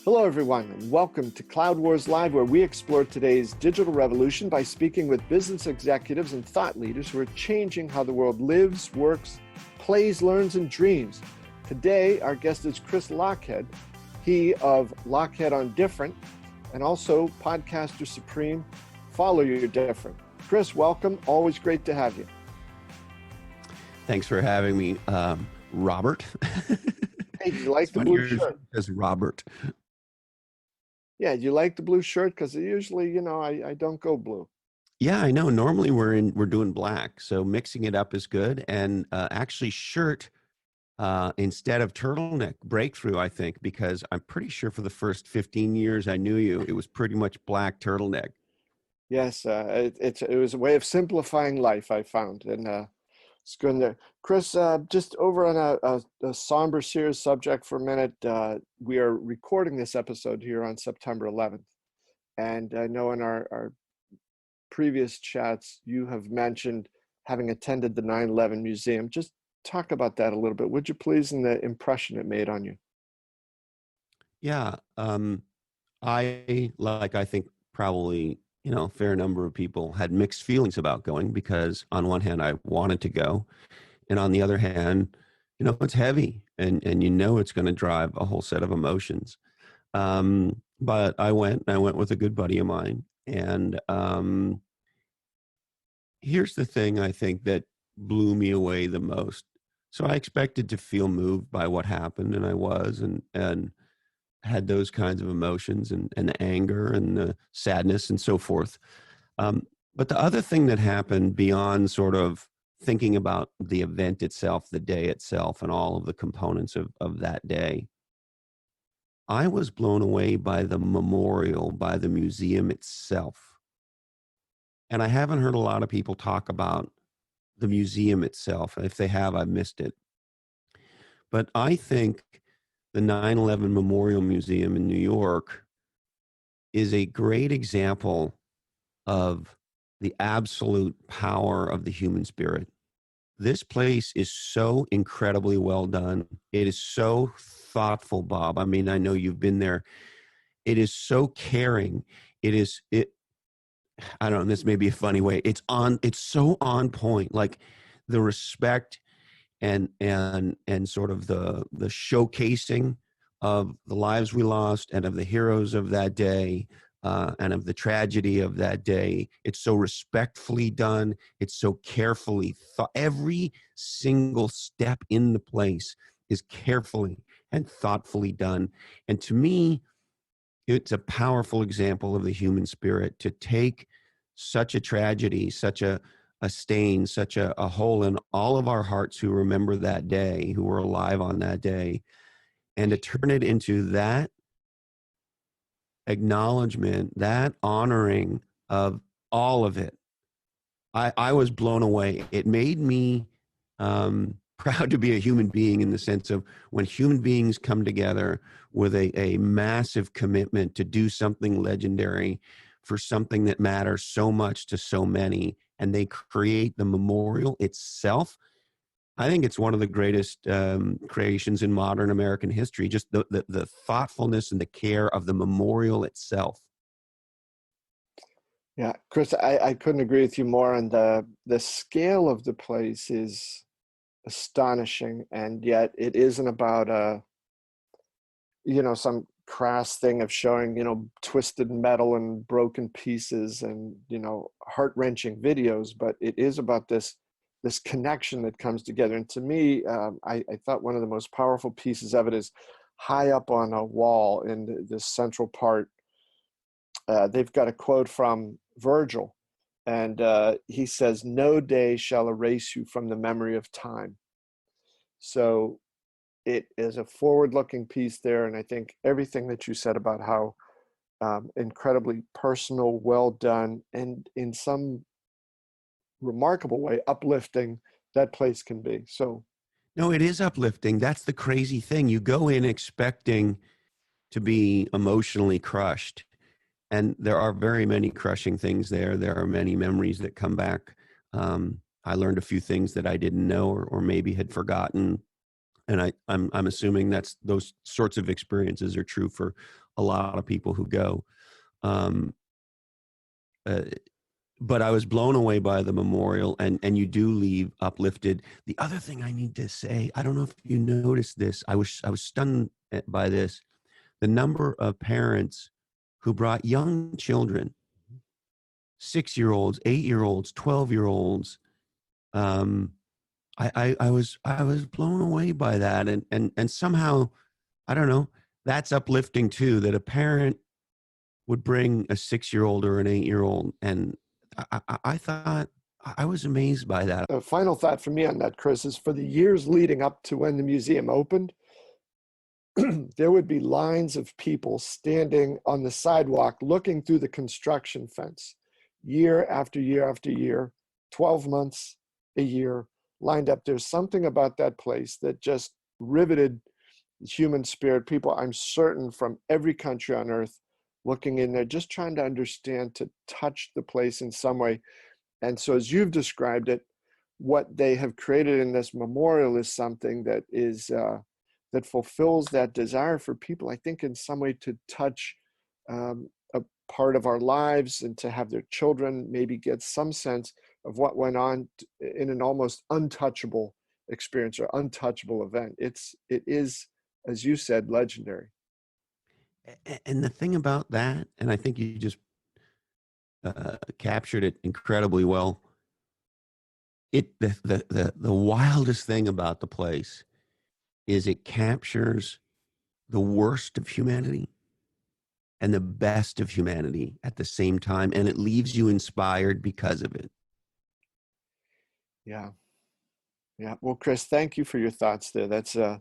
Hello, everyone, and welcome to Cloud Wars Live, where we explore today's digital revolution by speaking with business executives and thought leaders who are changing how the world lives, works, plays, learns, and dreams. Today, our guest is Chris Lochhead, he of Lochhead on Different, and also podcaster supreme, Follow Your Different. Chris, welcome. Always great to have you. Thanks for having me, Robert. Hey, do you like the blue shirt? As Robert. Yeah, do you like the blue shirt? Because usually, I don't go blue. Yeah, I know. Normally we're doing black, so mixing it up is good. And actually, shirt instead of turtleneck breakthrough, I think, because I'm pretty sure for the first 15 years I knew you, it was pretty much black turtleneck. Yes, it was a way of simplifying life, I found, and it's good in there. Chris, just over on a somber, serious subject for a minute. We are recording this episode here on September 11th. And I know in our previous chats, you have mentioned having attended the 9/11 Museum. Just talk about that a little bit, would you please, and the impression it made on you? Yeah, I think probably, a fair number of people had mixed feelings about going because on one hand, I wanted to go. And on the other hand, it's heavy and it's going to drive a whole set of emotions. But I went with a good buddy of mine. And here's the thing I think that blew me away the most. So I expected to feel moved by what happened, and I was, and had those kinds of emotions and the anger and the sadness and so forth. But the other thing that happened beyond sort of thinking about the event itself, the day itself, and all of the components of that day, I was blown away by the memorial, by the museum itself. And I haven't heard a lot of people talk about the museum itself. If they have, I've missed it. But I think the 9/11 Memorial Museum in New York is a great example of the absolute power of the human spirit. This place is so incredibly well done. It is so thoughtful, Bob. I mean, I know you've been there. It is so caring. I don't know, this may be a funny way. It's so on point. Like the respect and sort of the showcasing of the lives we lost and of the heroes of that day, and of the tragedy of that day. It's so respectfully done. It's so carefully thought. Every single step in the place is carefully and thoughtfully done. And to me, it's a powerful example of the human spirit to take such a tragedy, such a stain, such a hole in all of our hearts who remember that day, who were alive on that day, and to turn it into that acknowledgement, that honoring of all of it. I was blown away. It made me proud to be a human being, in the sense of when human beings come together with a massive commitment to do something legendary for something that matters so much to so many, and they create the memorial itself. I think it's one of the greatest creations in modern American history, just the thoughtfulness and the care of the memorial itself. Yeah, Chris, I couldn't agree with you more. And the scale of the place is astonishing, and yet it isn't about some crass thing of showing twisted metal and broken pieces and heart-wrenching videos, but it is about this connection that comes together. And to me, I thought one of the most powerful pieces of it is high up on a wall in the central part. They've got a quote from Virgil, and he says, "No day shall erase you from the memory of time." So it is a forward-looking piece there, and I think everything that you said about how incredibly personal, well done, and in some remarkable way uplifting that place can be. So No, it is uplifting. That's the crazy thing. You go in expecting to be emotionally crushed, and there are very many crushing things there. There are many memories that come back. I learned a few things that I didn't know or maybe had forgotten. And I'm assuming those sorts of experiences are true for a lot of people who go. Um, uh, but I was blown away by the memorial, and you do leave uplifted. The other thing I need to say, I don't know if you noticed this. I was stunned by this. The number of parents who brought young children, 6-year-olds, 8-year-olds, 12-year-olds. I was blown away by that, and somehow, I don't know, that's uplifting too. That a parent would bring a 6-year-old or an 8-year-old, and I thought, I was amazed by that. A final thought for me on that, Chris, is for the years leading up to when the museum opened, there would be lines of people standing on the sidewalk looking through the construction fence, year after year after year, 12 months, a year, lined up. There's something about that place that just riveted the human spirit. People, I'm certain, from every country on earth looking in there, just trying to understand, to touch the place in some way. And so as you've described it, what they have created in this memorial is something that is that fulfills that desire for people, I think, in some way to touch a part of our lives, and to have their children maybe get some sense of what went on in an almost untouchable experience or untouchable event. It is, as you said, legendary. And the thing about that, and I think you just captured it incredibly well. The wildest thing about the place is it captures the worst of humanity and the best of humanity at the same time, and it leaves you inspired because of it. Yeah. Well, Chris, thank you for your thoughts there. It's a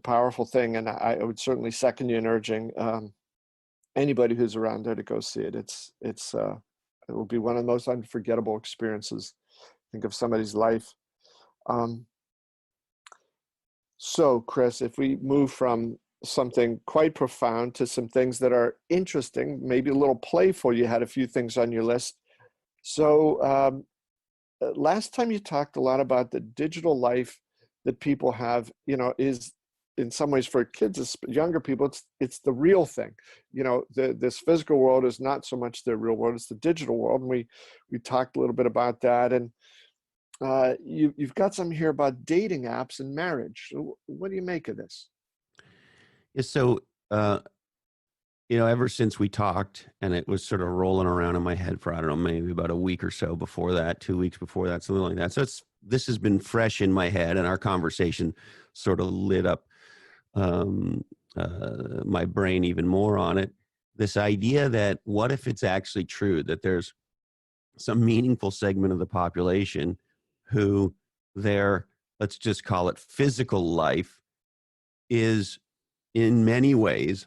powerful thing, and I would certainly second you in urging anybody who's around there to go see it. It will be one of the most unforgettable experiences, I think, of somebody's life. So, Chris, if we move from something quite profound to some things that are interesting, maybe a little playful, you had a few things on your list. So last time you talked a lot about the digital life that people have, is in some ways, for kids, younger people, it's the real thing. This physical world is not so much the real world, it's the digital world. And we talked a little bit about that. And you've got some here about dating apps and marriage. So what do you make of this? Yeah, so, ever since we talked, and it was sort of rolling around in my head for, I don't know, maybe about a week or so before that, 2 weeks before that, something like that. So this has been fresh in my head, and our conversation sort of lit up my brain even more on it. This idea that, what if it's actually true that there's some meaningful segment of the population who their, let's just call it, physical life is in many ways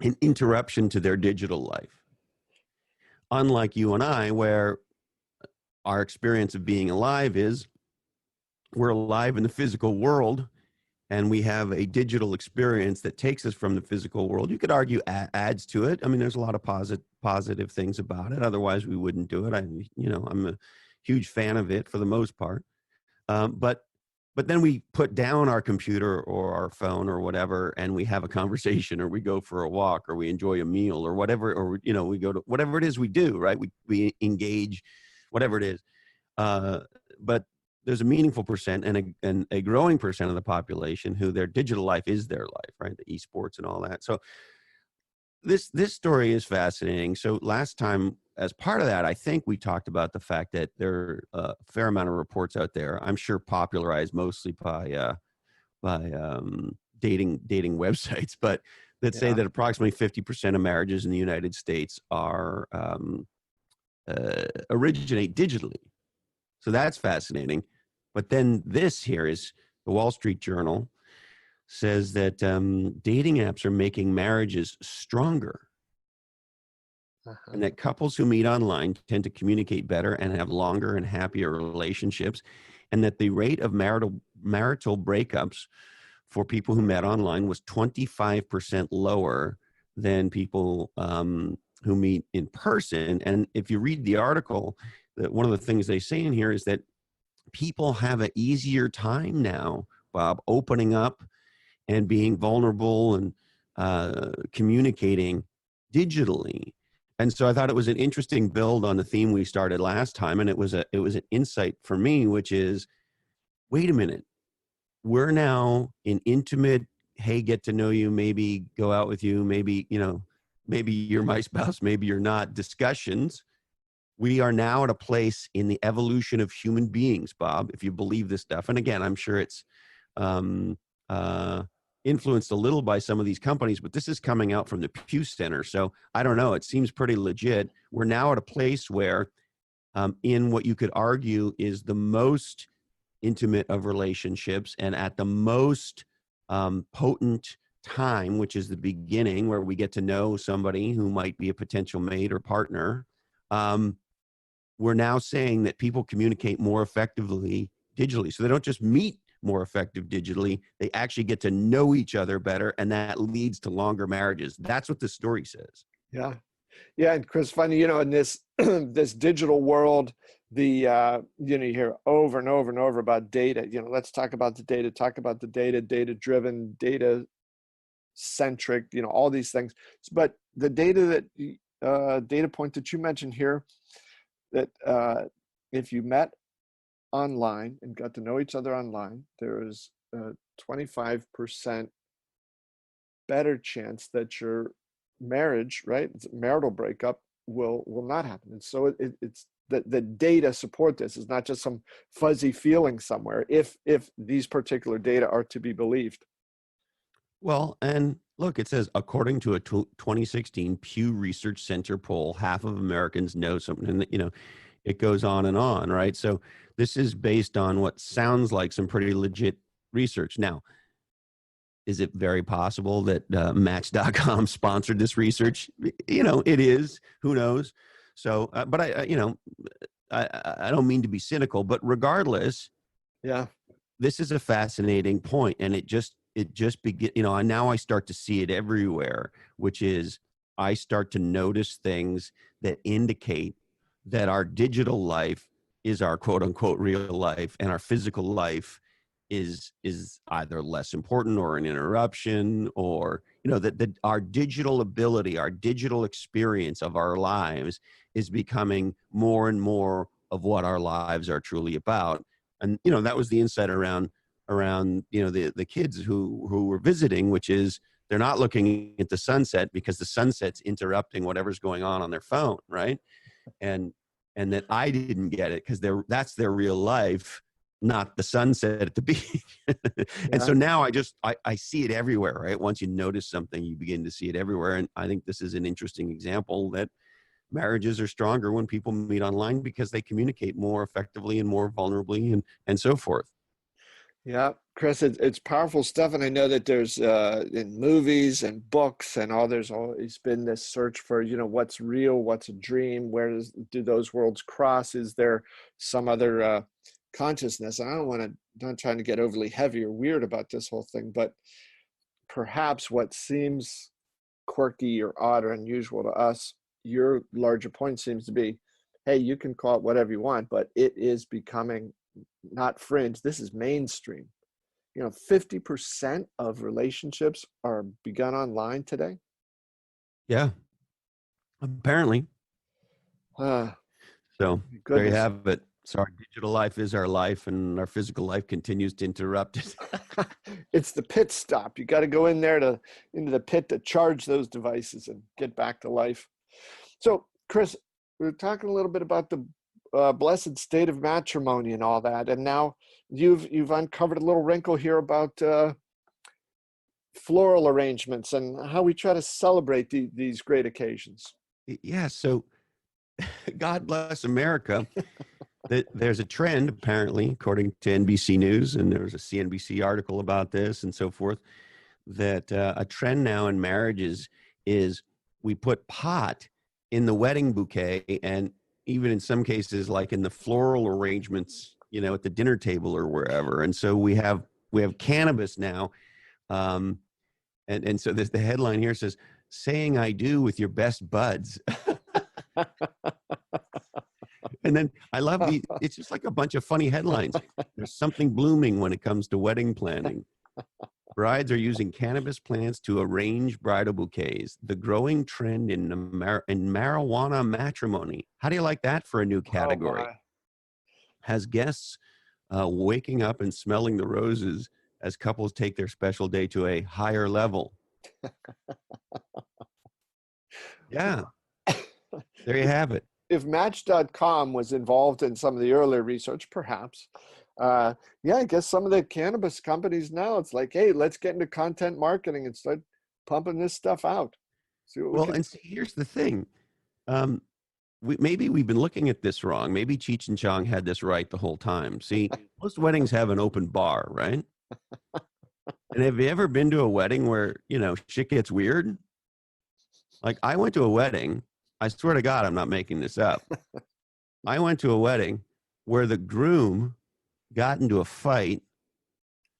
an interruption to their digital life. Unlike you and I, where our experience of being alive is we're alive in the physical world, and we have a digital experience that takes us from the physical world. You could argue adds to it. I mean, there's a lot of positive things about it. Otherwise, we wouldn't do it. I'm a huge fan of it for the most part. But then we put down our computer or our phone or whatever, and we have a conversation, or we go for a walk, or we enjoy a meal, or whatever, or we go to whatever it is we do, right? We engage, whatever it is. But there's a meaningful percent and a growing percent of the population who their digital life is their life, right? The esports and all that. So this story is fascinating. So last time, as part of that, I think we talked about the fact that there are a fair amount of reports out there, I'm sure popularized mostly by dating websites, but that say that approximately 50% of marriages in the United States are originate digitally. So that's fascinating. But then this here is the Wall Street Journal says that dating apps are making marriages stronger. And that couples who meet online tend to communicate better and have longer and happier relationships, and that the rate of marital breakups for people who met online was 25% lower than people who meet in person. And if you read the article, that one of the things they say in here is that people have an easier time now, Bob, opening up and being vulnerable and communicating digitally. And so I thought it was an interesting build on the theme we started last time, and it was an insight for me, which is, wait a minute, we're now in intimate, hey, get to know you, maybe go out with you, maybe, maybe you're my spouse, maybe you're not, discussions. We are now at a place in the evolution of human beings, Bob, if you believe this stuff. And again, I'm sure it's um, influenced a little by some of these companies, but this is coming out from the Pew Center. So I don't know, it seems pretty legit. We're now at a place where in what you could argue is the most intimate of relationships, and at the most potent time, which is the beginning, where we get to know somebody who might be a potential mate or partner, we're now saying that people communicate more effectively digitally. So they don't just meet more effective digitally, they actually get to know each other better, and that leads to longer marriages. That's what the story says. Yeah. Yeah. And Chris, funny, in this, this digital world, you hear over and over and over about data, let's talk about the data, data driven, data centric, all these things. But the data point that you mentioned here, that if you met online and got to know each other online, there is a 25% better chance that your marriage, right, marital breakup will not happen. And so it's the data support this. It's not just some fuzzy feeling somewhere, if these particular data are to be believed. Well, and look, it says, according to a 2016 Pew Research Center poll, half of Americans know something, and it goes on, right? So this is based on what sounds like some pretty legit research. Now, is it very possible that Match.com sponsored this research? It is. Who knows? So, but I don't mean to be cynical, but regardless, yeah, this is a fascinating point, and it just begin. And now I start to see it everywhere, which is I start to notice things that indicate that our digital life is our quote unquote real life, and our physical life is either less important or an interruption, or that our digital ability, our digital experience of our lives is becoming more and more of what our lives are truly about. And that was the insight around the kids who were visiting, which is they're not looking at the sunset because the sunset's interrupting whatever's going on their phone, right? And that I didn't get it because that's their real life, not the sunset at the beach. And so now I see it everywhere, right? Once you notice something, you begin to see it everywhere. And I think this is an interesting example that marriages are stronger when people meet online because they communicate more effectively and more vulnerably and so forth. Yeah, Chris, it's powerful stuff. And I know that there's in movies and books and all, there's always been this search for, what's real, what's a dream, where do those worlds cross? Is there some other consciousness? And I not trying to get overly heavy or weird about this whole thing, but perhaps what seems quirky or odd or unusual to us, your larger point seems to be, hey, you can call it whatever you want, but it is becoming not fringe. This is mainstream. 50% of relationships are begun online today. Yeah, apparently. So there you have it. So our digital life is our life, and our physical life continues to interrupt it. It's the pit stop. You got to go into the pit to charge those devices and get back to life. So, Chris, we were talking a little bit about the blessed state of matrimony and all that, and now you've uncovered a little wrinkle here about floral arrangements and how we try to celebrate these great occasions. Yeah. So, God bless America. There's a trend, apparently, according to NBC News, and there was a CNBC article about this and so forth, that a trend now in marriages is we put pot in the wedding bouquet, and even in some cases, like in the floral arrangements, at the dinner table or wherever. And so we have cannabis now. And so the headline here says, "Saying I do with your best buds." And then I love it's just like a bunch of funny headlines. There's something blooming when it comes to wedding planning. Brides are using cannabis plants to arrange bridal bouquets. The growing trend in marijuana matrimony. How do you like that for a new Oh category? my. Has guests waking up and smelling the roses as couples take their special day to a higher level. Yeah, there you have it. If Match.com was involved in some of the earlier research, perhaps, yeah, I guess some of the cannabis companies now, it's like, hey, let's get into content marketing and start pumping this stuff out. See what we Well, can. and see, here's the thing. Um, maybe we've been looking at this wrong. Maybe Cheech and Chong had this right the whole time. See, most weddings have an open bar, right? And have you ever been to a wedding where, shit gets weird? Like, I went to a wedding. I swear to God, I'm not making this up. I went to a wedding where the groom got into a fight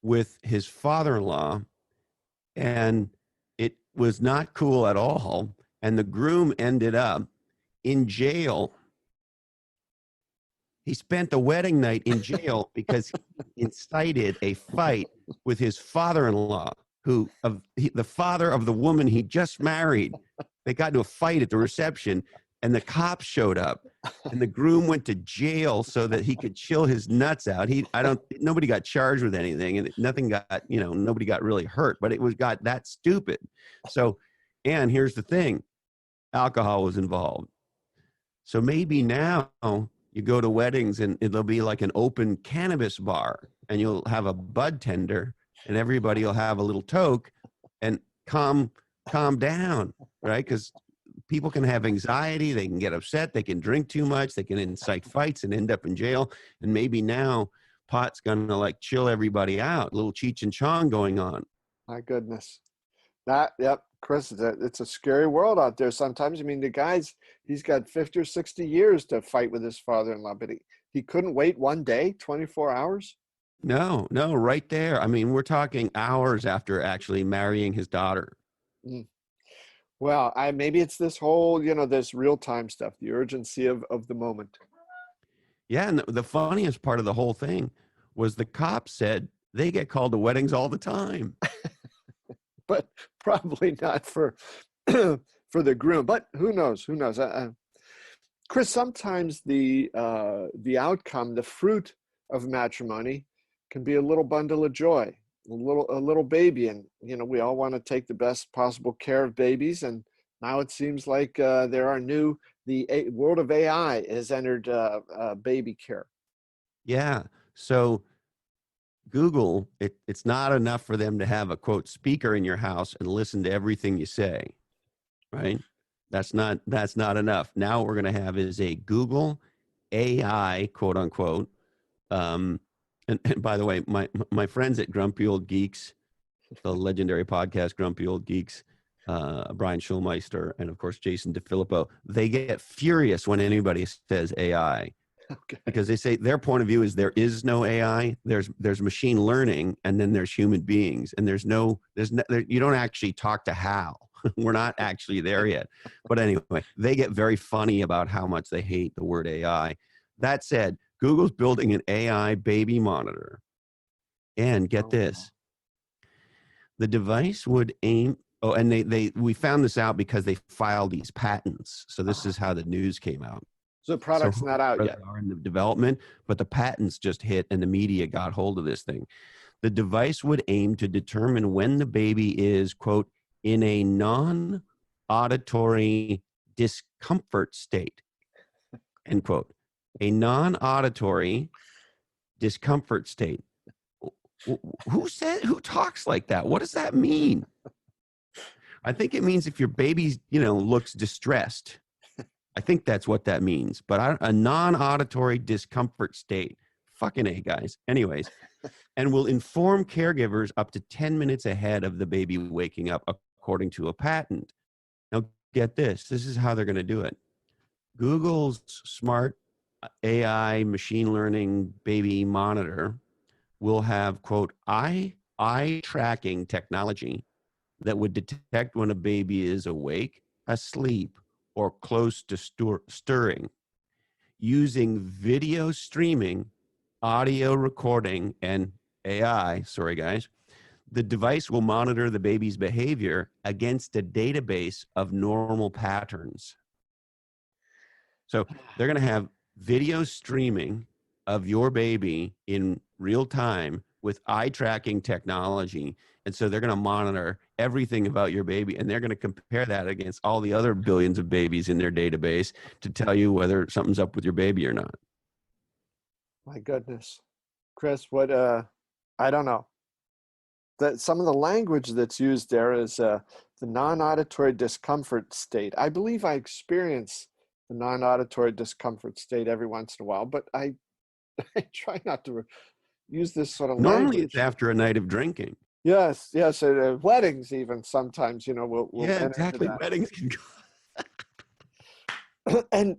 with his father-in-law, and it was not cool at all. And the groom ended up in jail. He spent the wedding night in jail because he incited a fight with his father-in-law, the father of the woman he just married. They got into a fight at the reception, and the cops showed up, and the groom went to jail so that he could chill his nuts out. Nobody got charged with anything, and nobody got really hurt, but it got that stupid. So, and here's the thing, alcohol was involved. So maybe now you go to weddings and it'll be like an open cannabis bar, and you'll have a bud tender, and everybody will have a little toke and calm down, right? Because people can have anxiety, they can get upset, they can drink too much, they can incite fights and end up in jail. And maybe now pot's gonna like chill everybody out. A little Cheech and Chong going on. My goodness. Yep, Chris, it's a scary world out there sometimes. I mean, the guy's, he's got 50 or 60 years to fight with his father-in-law, but he couldn't wait one day, 24 hours? No, right there. I mean, we're talking hours after actually marrying his daughter. Mm. Well, maybe it's this whole, this real-time stuff, the urgency of the moment. Yeah, and the funniest part of the whole thing was the cops said they get called to weddings all the time. But probably not for for the groom. But who knows? Who knows? Chris, sometimes the outcome, the fruit of matrimony, can be a little bundle of joy, a little baby, and we all want to take the best possible care of babies. And now it seems like the world of AI has entered baby care. Yeah, so Google, it's not enough for them to have a quote speaker in your house and listen to everything you say, right? That's not enough. Now what we're going to have is a Google AI quote unquote. And by the way, my friends at Grumpy Old Geeks, the legendary podcast Grumpy Old Geeks, Brian Schulmeister, and of course Jason DeFilippo, they get furious when anybody says AI. Okay. Because they say their point of view is there is no AI, there's machine learning, and then there's human beings, and you don't actually talk to Hal. We're not actually there yet. But anyway, they get very funny about how much they hate the word AI. That said, Google's building an AI baby monitor. And get this, the device would aim, and we found this out because they filed these patents. So this is how the news came out. So the product's not out yet. They are in the development, but the patents just hit and the media got hold of this thing. The device would aim to determine when the baby is, quote, in a non-auditory discomfort state, end quote. A non-auditory discomfort state. Who talks like that? What does that mean? I think it means if your baby, looks distressed. I think that's what that means. But a non-auditory discomfort state. Fucking A, guys. Anyways, and will inform caregivers up to 10 minutes ahead of the baby waking up, according to a patent. Now, get this. This is how they're going to do it. Google's smart AI machine learning baby monitor will have, quote, eye tracking technology that would detect when a baby is awake, asleep, or close to stirring, using video streaming, audio recording, and AI, sorry guys, the device will monitor the baby's behavior against a database of normal patterns. So they're going to have video streaming of your baby in real time with eye tracking technology. And so they're going to monitor everything about your baby, and they're going to compare that against all the other billions of babies in their database to tell you whether something's up with your baby or not. My goodness. Chris, what, I don't know. Some of the language that's used there is the non-auditory discomfort state. I believe I experience the non-auditory discomfort state every once in a while, but I try not to use this sort of Normally it's language. after a night of drinking. Yes, yes, weddings even sometimes, will Yeah, enter exactly. into Weddings can go. that. And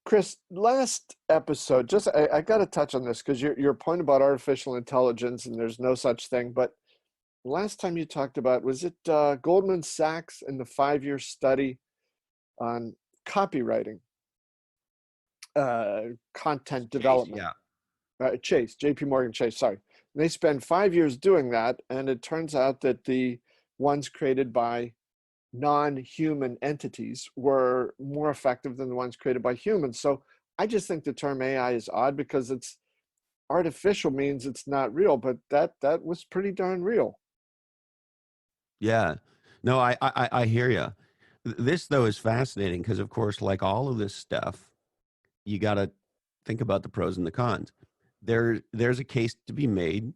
Chris, last episode, just I got to touch on this because your point about artificial intelligence and there's no such thing, but last time you talked about, was it Goldman Sachs and the 5-year study on copywriting, content development? Yeah. Chase, JP Morgan Chase, sorry. And they spend 5 years doing that, and it turns out that the ones created by non-human entities were more effective than the ones created by humans. So I just think the term AI is odd because it's artificial means it's not real, but that was pretty darn real. Yeah. No, I hear you. This, though, is fascinating because, of course, like all of this stuff, you got to think about the pros and the cons. There's a case to be made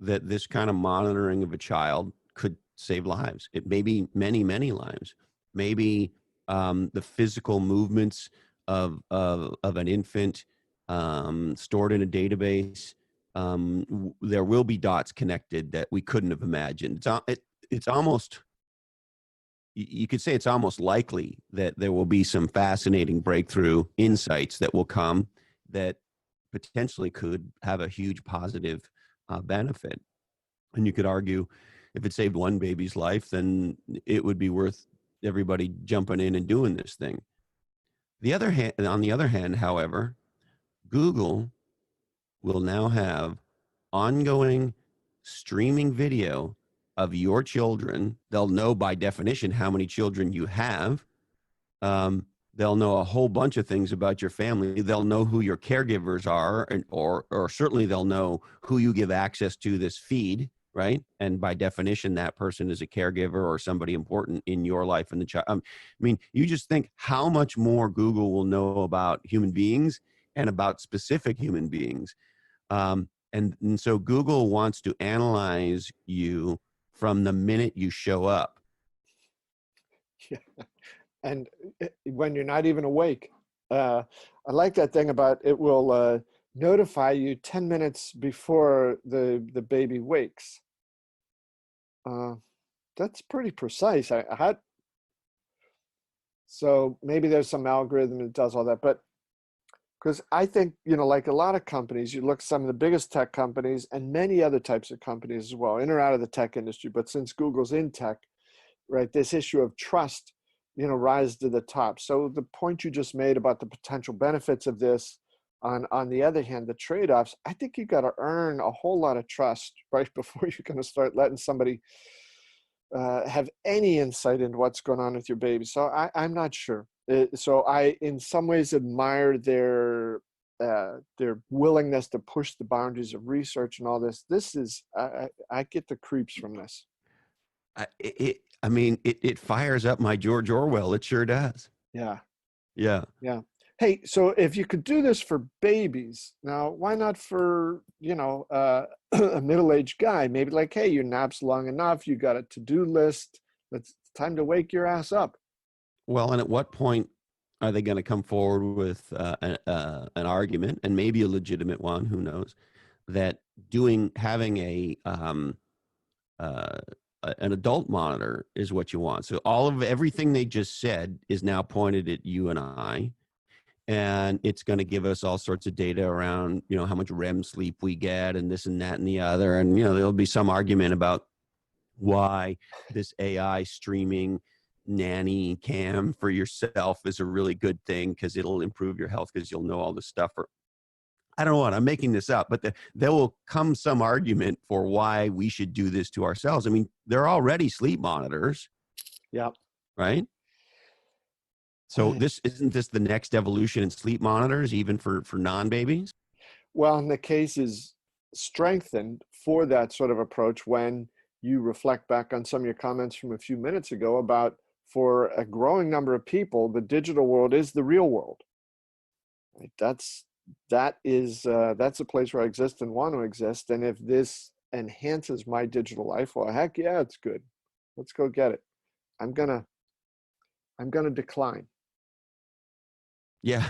that this kind of monitoring of a child could save lives. It may be many, many lives. Maybe the physical movements of an infant stored in a database. There will be dots connected that we couldn't have imagined. It's almost, you could say it's almost likely that there will be some fascinating breakthrough insights that will come that potentially could have a huge positive benefit. And you could argue if it saved one baby's life, then it would be worth everybody jumping in and doing this thing. On the other hand, however, Google will now have ongoing streaming video of your children. They'll know by definition how many children you have. They'll know a whole bunch of things about your family. They'll know who your caregivers are, or certainly they'll know who you give access to this feed, right? And by definition, that person is a caregiver or somebody important in your life and the child. I mean, you just think how much more Google will know about human beings and about specific human beings. And so Google wants to analyze you from the minute you show up. Yeah. And when you're not even awake. I like that thing about it will notify you 10 minutes before the baby wakes. That's pretty precise. So maybe there's some algorithm that does all that, but because I think, like a lot of companies, you look at some of the biggest tech companies and many other types of companies as well, in or out of the tech industry. But since Google's in tech, right, this issue of trust, rise to the top. So the point you just made about the potential benefits of this, on the other hand, the trade-offs, I think you got to earn a whole lot of trust right before you're going to start letting somebody have any insight into what's going on with your baby. So I'm not sure. So I, in some ways, admire their willingness to push the boundaries of research and all this. This is, I get the creeps from this. It fires up my George Orwell. It sure does. Yeah. Yeah. Yeah. Hey, so if you could do this for babies, now why not for, a middle-aged guy? Maybe like, hey, your nap's long enough. You got a to-do list. It's time to wake your ass up. Well, and at what point are they going to come forward with an argument, and maybe a legitimate one, who knows, that having an adult monitor is what you want. So everything they just said is now pointed at you and I, and it's going to give us all sorts of data around, how much REM sleep we get and this and that and the other. And, there'll be some argument about why this AI streaming nanny cam for yourself is a really good thing because it'll improve your health because you'll know all this stuff. I don't know what, I'm making this up, but there will come some argument for why we should do this to ourselves. I mean, there are already sleep monitors, Yeah. right? So this isn't this the next evolution in sleep monitors, even for non-babies? Well, and the case is strengthened for that sort of approach when you reflect back on some of your comments from a few minutes ago about, for a growing number of people, the digital world is the real world. Right? That's a place where I exist and want to exist. And if this enhances my digital life, well, heck yeah, it's good. Let's go get it. I'm gonna decline. Yeah.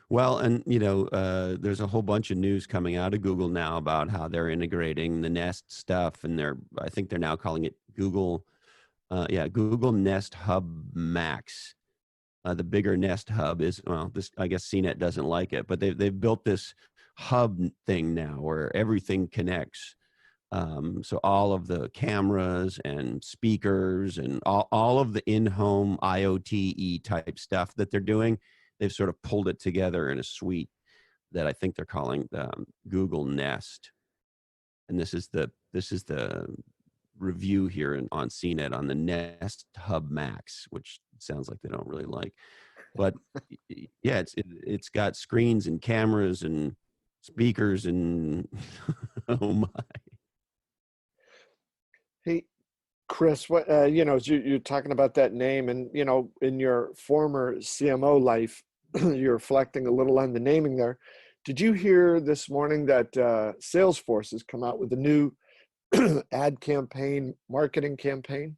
Well, and there's a whole bunch of news coming out of Google now about how they're integrating the Nest stuff, and I think they're now calling it Google Nest Hub Max. The bigger Nest Hub is, well, this, I guess CNET doesn't like it, but they've built this hub thing now where everything connects. So all of the cameras and speakers and all of the in-home IoT type stuff that they're doing, they've sort of pulled it together in a suite that I think they're calling Google Nest. And this is the review here on CNET on the Nest Hub Max, which sounds like they don't really like. But yeah, it's got screens and cameras and speakers and oh my. Hey, Chris, what as you're talking about that name, and in your former CMO life, you're reflecting a little on the naming there. Did you hear this morning that Salesforce has come out with a new ad campaign, marketing campaign?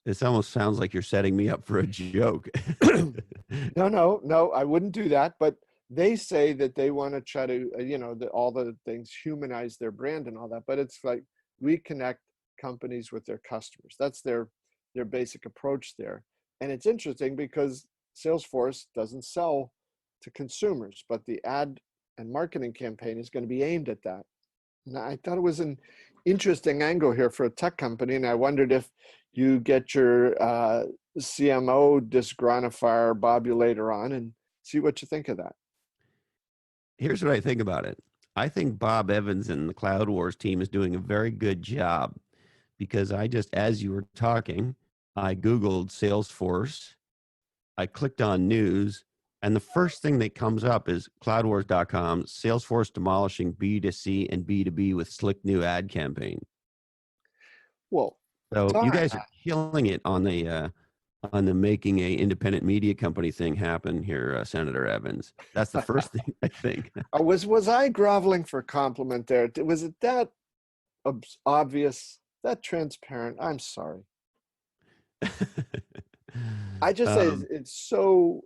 This almost sounds like you're setting me up for a joke. No, I wouldn't do that. But they say that they want to try to, all the things humanize their brand and all that. But it's like reconnect companies with their customers. That's their basic approach there. And it's interesting because Salesforce doesn't sell to consumers, but the ad and marketing campaign is going to be aimed at that. And I thought it was an interesting angle here for a tech company. And I wondered if you get your CMO disgruntifier Bob you later on and see what you think of that. Here's what I think about it. I think Bob Evans and the Cloud Wars team is doing a very good job, because as you were talking, I Googled Salesforce, I clicked on news, and the first thing that comes up is cloudwars.com, Salesforce demolishing B2C and B2B with slick new ad campaign. Well, So you guys are killing it on the making a independent media company thing happen here, Senator Evans. That's the first thing I think. was I groveling for a compliment there? Was it that obvious, that transparent? I'm sorry. I just say it's so,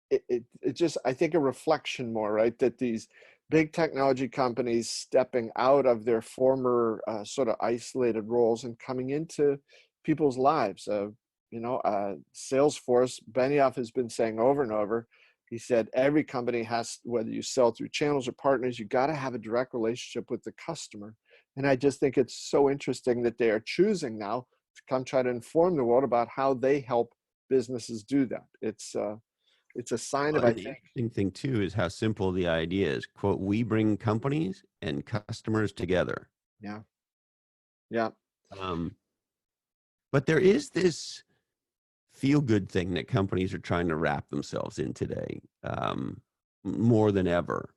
it just, I think a reflection more, right? That these big technology companies stepping out of their former sort of isolated roles and coming into people's lives. Salesforce, Benioff has been saying over and over, he said, every company has, whether you sell through channels or partners, you got to have a direct relationship with the customer. And I just think it's so interesting that they are choosing now to come try to inform the world about how they help businesses do that. It's a sign of, I The think. interesting thing too is how simple the idea is. Quote, we bring companies and customers together. Yeah. Yeah. But there is this feel-good thing that companies are trying to wrap themselves in today, more than ever.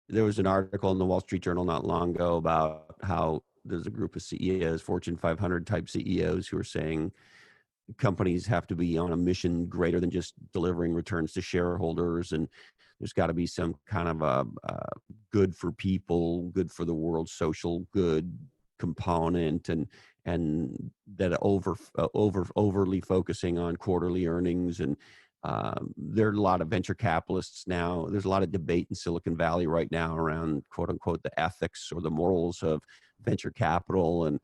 There was an article in the Wall Street Journal not long ago about how there's a group of CEOs, Fortune 500 type CEOs, who are saying companies have to be on a mission greater than just delivering returns to shareholders, and there's got to be some kind of a good for people, good for the world, social good component, and that overly focusing on quarterly earnings. And there are a lot of venture capitalists now. There's a lot of debate in Silicon Valley right now around quote unquote the ethics or the morals of venture capital. And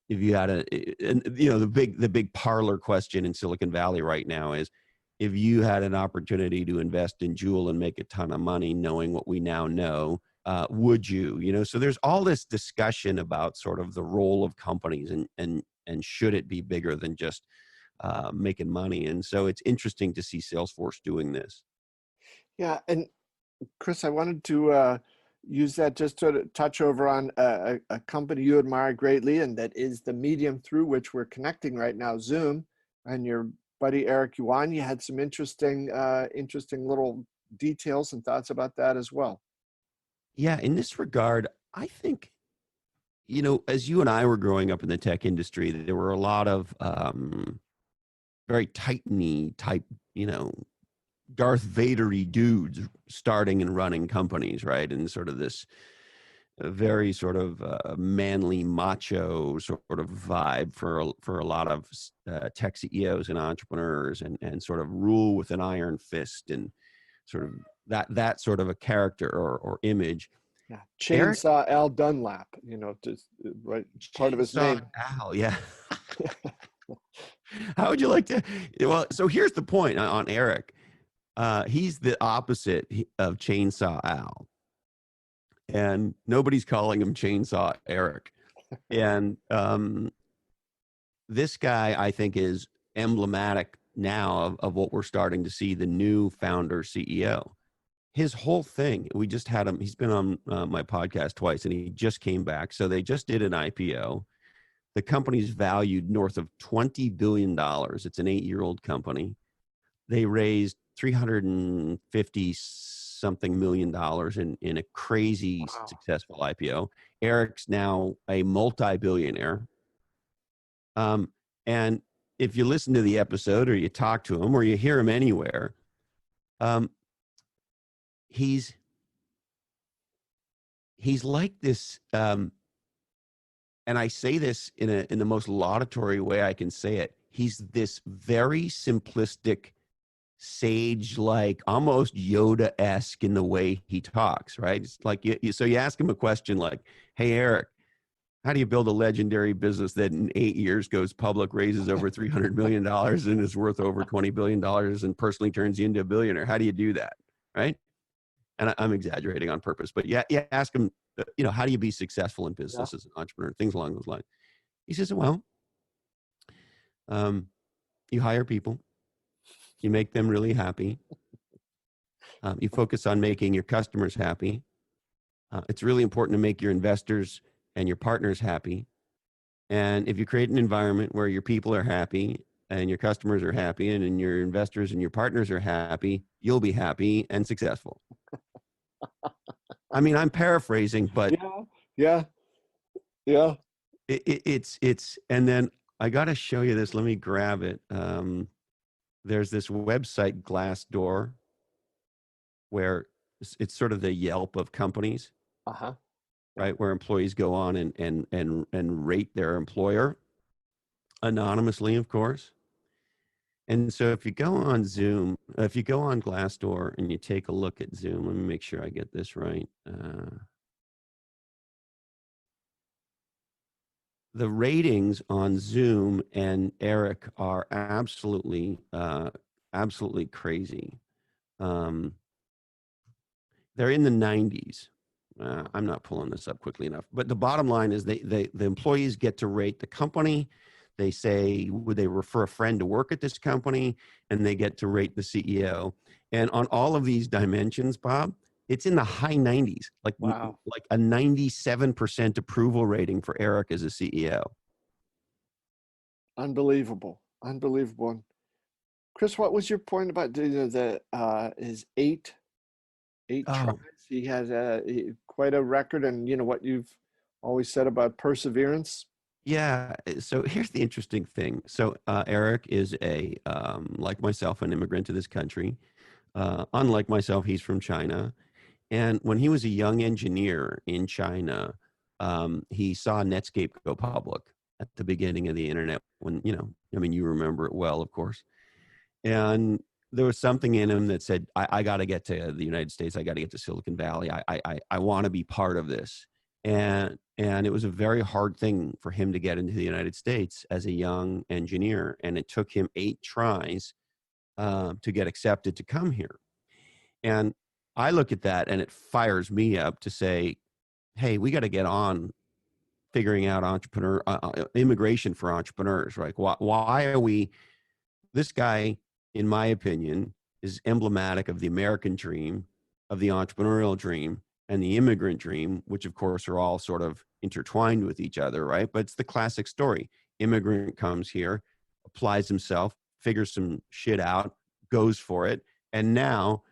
if you had the big parlor question in Silicon Valley right now is, if you had an opportunity to invest in Juul and make a ton of money, knowing what we now know, would you? So there's all this discussion about sort of the role of companies and should it be bigger than just making money. And so it's interesting to see Salesforce doing this. Yeah. And Chris, I wanted to use that just to touch over on a company you admire greatly, and that is the medium through which we're connecting right now, Zoom. And your buddy Eric Yuan, you had some interesting little details and thoughts about that as well. Yeah, in this regard, I think, as you and I were growing up in the tech industry, there were a lot of very tight-knee type, you know, Darth Vader-y dudes starting and running companies, right? And sort of this very sort of manly, macho sort of vibe for a lot of tech CEOs and entrepreneurs, and sort of rule with an iron fist, and sort of that sort of a character or image. Yeah, Eric Chainsaw Al Dunlap, just right, part of his Chainsaw name. Al, yeah. How would you like to? Well, so here's the point on Eric. He's the opposite of Chainsaw Al, and nobody's calling him Chainsaw Eric. And this guy, I think, is emblematic now of what we're starting to see, the new founder CEO. His whole thing, we just had him, he's been on my podcast twice, and he just came back. So they just did an IPO. The company's valued north of $20 billion. It's an 8-year-old company. They raised 350 something million dollars in a crazy Wow. successful IPO. Eric's now a multi-billionaire. And if you listen to the episode, or you talk to him, or you hear him anywhere, he's like this. And I say this in the most laudatory way I can say it. He's this very simplistic, sage-like, almost Yoda-esque in the way he talks, right? It's like so you ask him a question like, "Hey, Eric, how do you build a legendary business that in 8 years goes public, raises over $300 million and is worth over $20 billion and personally turns you into a billionaire? How do you do that?" Right? And I'm exaggerating on purpose, but yeah, ask him, how do you be successful in Yeah. business as an entrepreneur? Things along those lines. He says, well, you hire people, you make them really happy. You focus on making your customers happy. It's really important to make your investors and your partners happy. And if you create an environment where your people are happy and your customers are happy and your investors and your partners are happy, you'll be happy and successful. I mean, I'm paraphrasing, but Yeah. Yeah. Yeah. it's, and then I got to show you this. Let me grab it. There's this website, Glassdoor, where it's sort of the Yelp of companies, Uh-huh. right? Where employees go on and rate their employer anonymously, of course. And so if you go on Zoom, if you go on Glassdoor and you take a look at Zoom, let me make sure I get this right. The ratings on Zoom and Eric are absolutely crazy. They're in the 90s. I'm not pulling this up quickly enough, but the bottom line is the employees get to rate the company. They say, would they refer a friend to work at this company? And they get to rate the CEO. And on all of these dimensions, Bob, it's in the high 90s, like Wow. a 97% approval rating for Eric as a CEO. Unbelievable. Unbelievable. And Chris, what was your point about his eight tries? Oh, He has quite a record, and what you've always said about perseverance. yeah. So here's the interesting thing. So Eric is like myself, an immigrant to this country. Unlike myself, he's from China. And when he was a young engineer in China, he saw Netscape go public at the beginning of the internet when, I mean, you remember it well, of course. And there was something in him that said, I got to get to the United States. I got to get to Silicon Valley. I want to be part of this. And it was a very hard thing for him to get into the United States as a young engineer. And it took him 8 tries to get accepted to come here. And I look at that and it fires me up to say, hey, we got to get on figuring out immigration for entrepreneurs, right? Why are we, this guy, in my opinion, is emblematic of the American dream. of the entrepreneurial dream and the immigrant dream, which of course are all sort of intertwined with each other, right? But it's the classic story. Immigrant comes here, applies himself, figures some shit out, goes for it, and now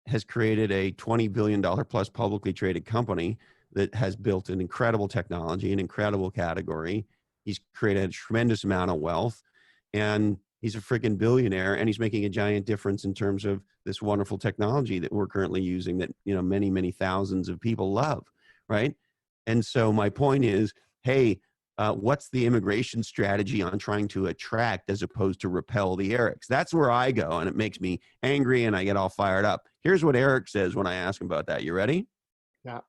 has created a $20 billion plus publicly traded company that has built an incredible technology, an incredible category. He's created a tremendous amount of wealth, and he's a freaking billionaire, and he's making a giant difference in terms of this wonderful technology that we're currently using that, you know, many, many thousands of people love, right? And so my point is, hey, what's the immigration strategy on trying to attract as opposed to repel the Erics? That's where I go, and it makes me angry, and I get all fired up. Here's what Eric says when I ask him about that. You ready? Yeah.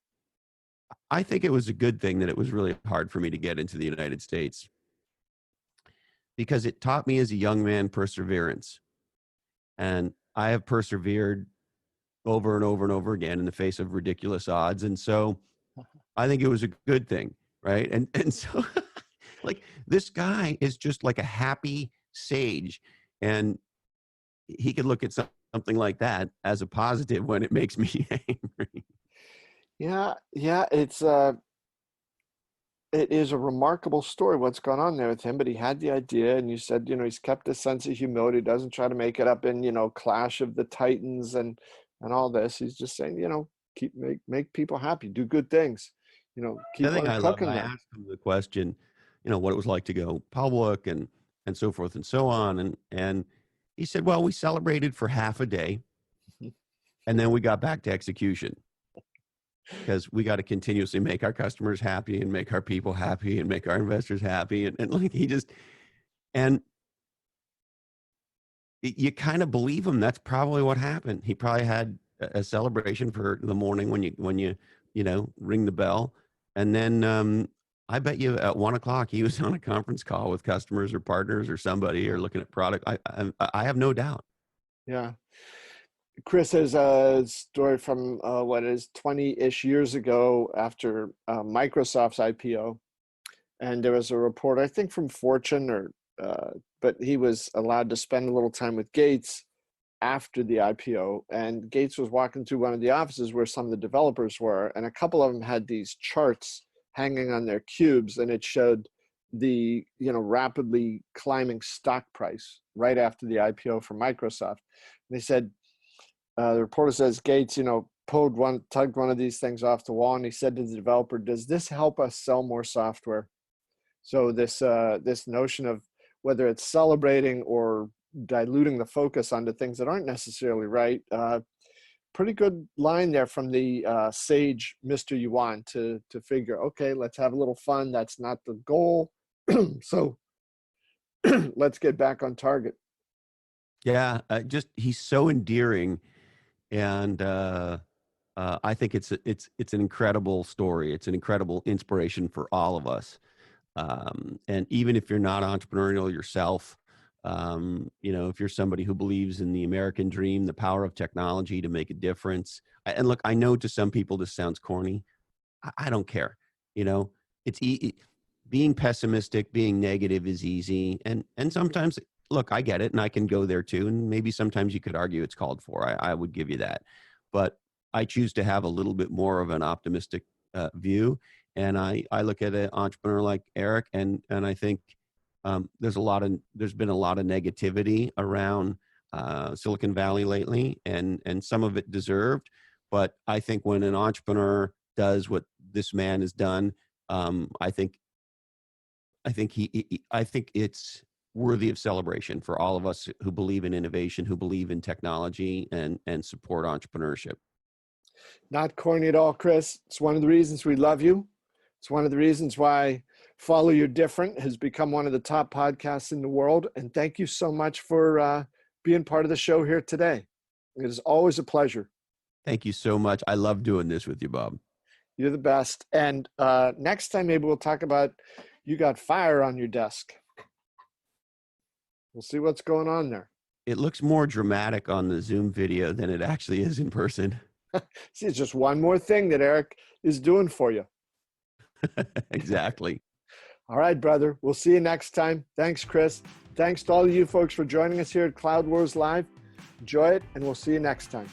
I think it was a good thing that it was really hard for me to get into the United States, because it taught me as a young man perseverance. And I have persevered over and over and over again in the face of ridiculous odds. And so I think it was a good thing, right? And so like, this guy is just like a happy sage, and he could look at something like that as a positive when it makes me angry. Yeah, it is a remarkable story what's gone on there with him, but he had the idea, and you said, you know, he's kept a sense of humility, doesn't try to make it up in, you know, Clash of the Titans and all this. He's just saying, you know, make people happy, do good things, you know, The keep thing on I love, cooking I them. asked him the question, you know, what it was like to go public and so forth and so on. And he said, well, we celebrated for half a day, and then we got back to execution, because we got to continuously make our customers happy and make our people happy and make our investors happy. And like, he just, and you kind of believe him. That's probably what happened. He probably had a celebration for the morning when you know, ring the bell. And then I bet you at 1 o'clock, he was on a conference call with customers or partners or somebody, or looking at product. I have no doubt. Yeah. Chris has a story from what is 20-ish years ago after Microsoft's IPO. And there was a report, I think from Fortune, but he was allowed to spend a little time with Gates after the IPO. And Gates was walking through one of the offices where some of the developers were, and a couple of them had these charts hanging on their cubes, and it showed the, you know, rapidly climbing stock price right after the IPO for Microsoft. And they said, the reporter says, Gates, you know, tugged one of these things off the wall, and he said to the developer, "Does this help us sell more software?" So this notion of whether it's celebrating or diluting the focus onto things that aren't necessarily right, pretty good line there from the sage Mr. Yuan to figure, okay, let's have a little fun. That's not the goal. So let's get back on target. Yeah. Just, he's so endearing. And I think it's an incredible story. It's an incredible inspiration for all of us. And even if you're not entrepreneurial yourself, you know, if you're somebody who believes in the American dream, the power of technology to make a difference. And look, I know to some people this sounds corny. I don't care. You know, it's being pessimistic, being negative is easy, and sometimes, look, I get it, and I can go there too. And maybe sometimes you could argue it's called for. I would give you that, but I choose to have a little bit more of an optimistic view. And I look at an entrepreneur like Eric, and I think there's been a lot of negativity around Silicon Valley lately, and some of it deserved. But I think when an entrepreneur does what this man has done, I think it's worthy of celebration for all of us who believe in innovation, who believe in technology, and support entrepreneurship. Not corny at all, Chris. It's one of the reasons we love you. It's one of the reasons why Follow Your Different has become one of the top podcasts in the world. And thank you so much for being part of the show here today. It is always a pleasure. Thank you so much. I love doing this with you, Bob. You're the best. And next time, maybe we'll talk about, you got fire on your desk. We'll see what's going on there. It looks more dramatic on the Zoom video than it actually is in person. See, it's just one more thing that Eric is doing for you. Exactly. All right, brother. We'll see you next time. Thanks, Chris. Thanks to all of you folks for joining us here at Cloud Wars Live. Enjoy it, and we'll see you next time.